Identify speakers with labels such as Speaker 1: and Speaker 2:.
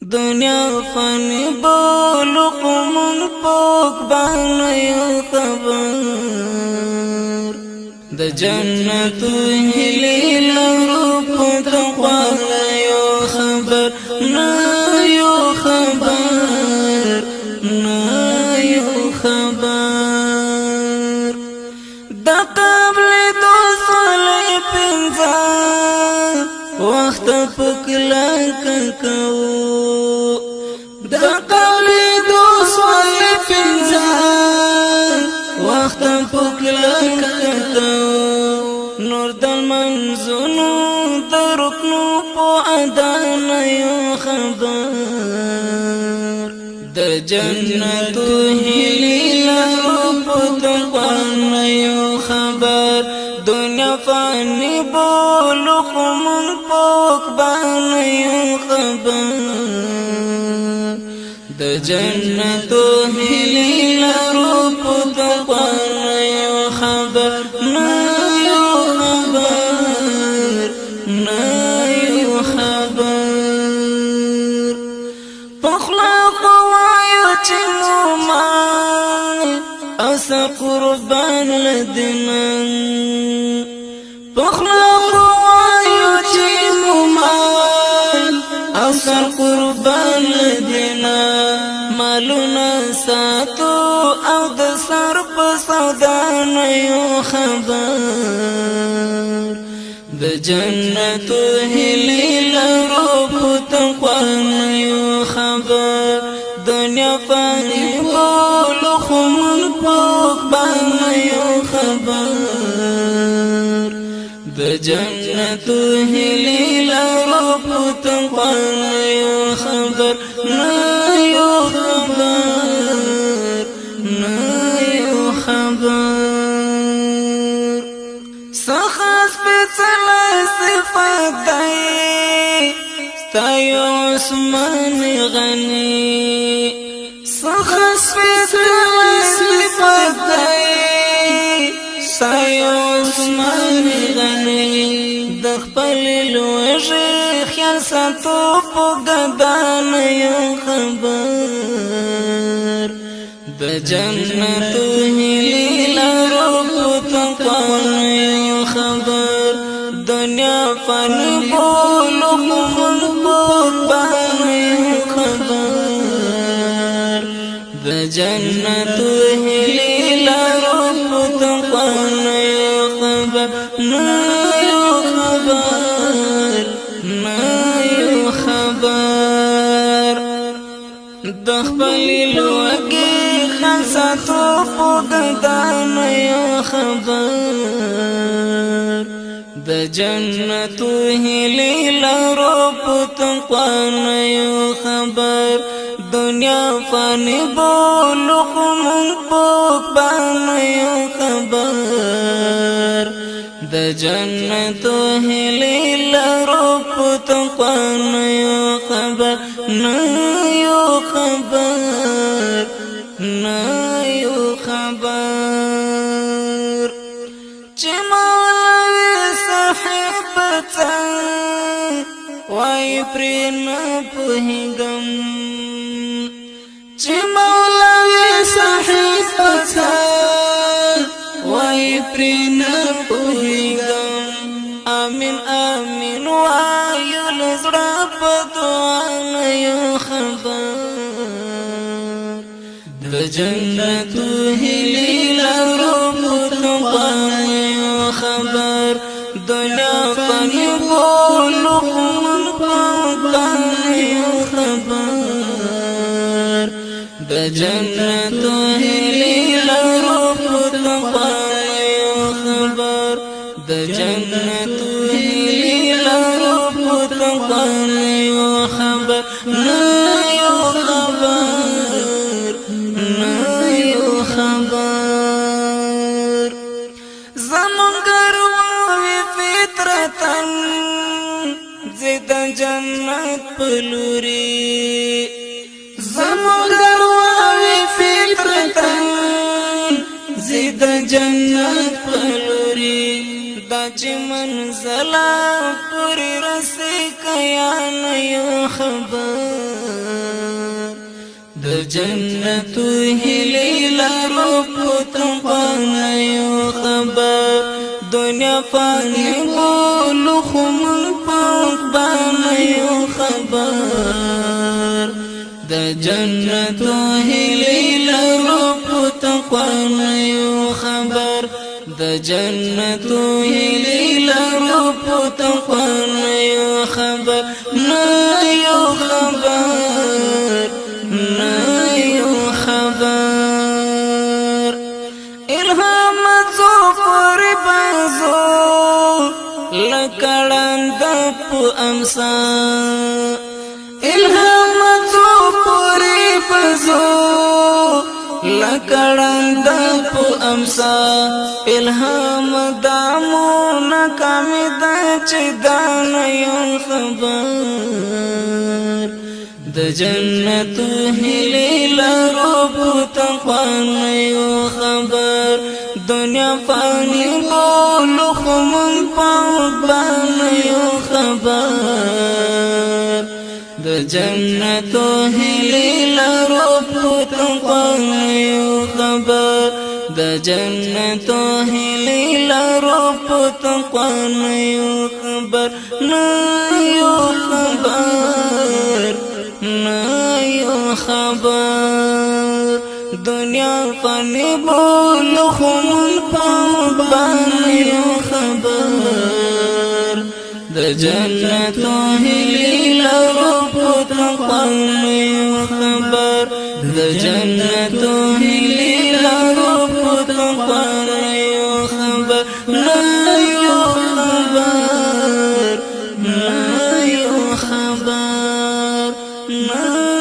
Speaker 1: دنیا فانی بولق من پوک بانیو خبر د جنت هلی لرو پتقوانیو خبر نایو خبر نایو خبر دا قبل دو صلی پنزان وقت پکلا ککو دا قبل دو صلی پنزان وقت پکلا ککو نور دل منزونو در رکنو پو ادان یو خبر د جنتو هلی لرو پو تقوان یو خبر دنیا فانی بولق من پوک بان یو خبر د جنتو هلی لرو پو تقوان یو خبر نایو خبر نایو خبر پخلا قوایو چنو مال اوسا قربان لدنن پخلا قوایو چنو مال اوسا قربان لدنن مالونا ساتو او د سر په سودا نه یو خبر د جنتو هلی لرو په تقوا نه یو خبر دنیا فانی بولق من پوک باندې یو خبر د جنتو هلی لرو په تقوا نه یو خبر نایو خبر نایو خبر سخص پڅلا صفات دی ستایو عثمان غنی سخص پڅلا صفات دی ستایو عثمان غنی د خپل لوږه خیال ساتو په ګدان یو خبر د جنت هلی لرو په تقوا یو خبر دنیا فانی بولق من پوک باندې خبر د جنت هلی لرو په تقوا یو خبر نایو خبر نایو خبر د خپل لوګي خاصاتو پوګدان یو خبر د جنت هلی لرو په تقوا یو خبر دنیا فانی بولق من پوک باندې یو خبر د جنت هلی لرو په تقوا یو خبر نایو خبر نایو خبر چې مولوی صاحبتا وای پرې نه پوهېږم چې مولوی صاحبتا وای پرې نه پوهېږم امین امین وایو لزړه په دعا نه یو خبر د جنت هلی لرو په تقوا یو خبر دنیا فانی بولق من پوک باندې یو خبر د جنت هلی لرو په تقوا یو خبر د جنت هلی لرو په تقوا یو خبر نایو خبر نایو خبر زمون ګروي فطرتن زید جنت پلوري زمون ګروي فطرتن زید جنت پلوري دا چې منزل پوری رسې کیا نه یو خبر جنت هلی لارو پتقوانا یو خبر دنیا فانی بولو خمون پاکبانا یو خبر دا جنت هلی لارو پتقوانا یو خبر دا جنت هلی لارو پتقوانا یو خبر نا یو خبر نا یو خبر الهام زو پوری بازو لکڑان دا پو امسا الهام زو پوری بازو لکڑان دا پو امسا الهام دامو نکامی دا چی دانا یو خبر دا جنت هلی لارو پتقوانا یو خبر دنیا فانی بولو خمون پاکبانا یو خبر دا جنت هلی لارو پتقوانا یو خبر دا جنت هلی لارو پتقوانا یو خبر نا یو خبر نا یو خبر دنیا فانی بولو خمون پاکبانا یو خبر دا جنت هلی لارو پتقوانا یو خبر دا جنت هلی لارو پتقوانا یو خبر نا یو خبر نا یو خبر نا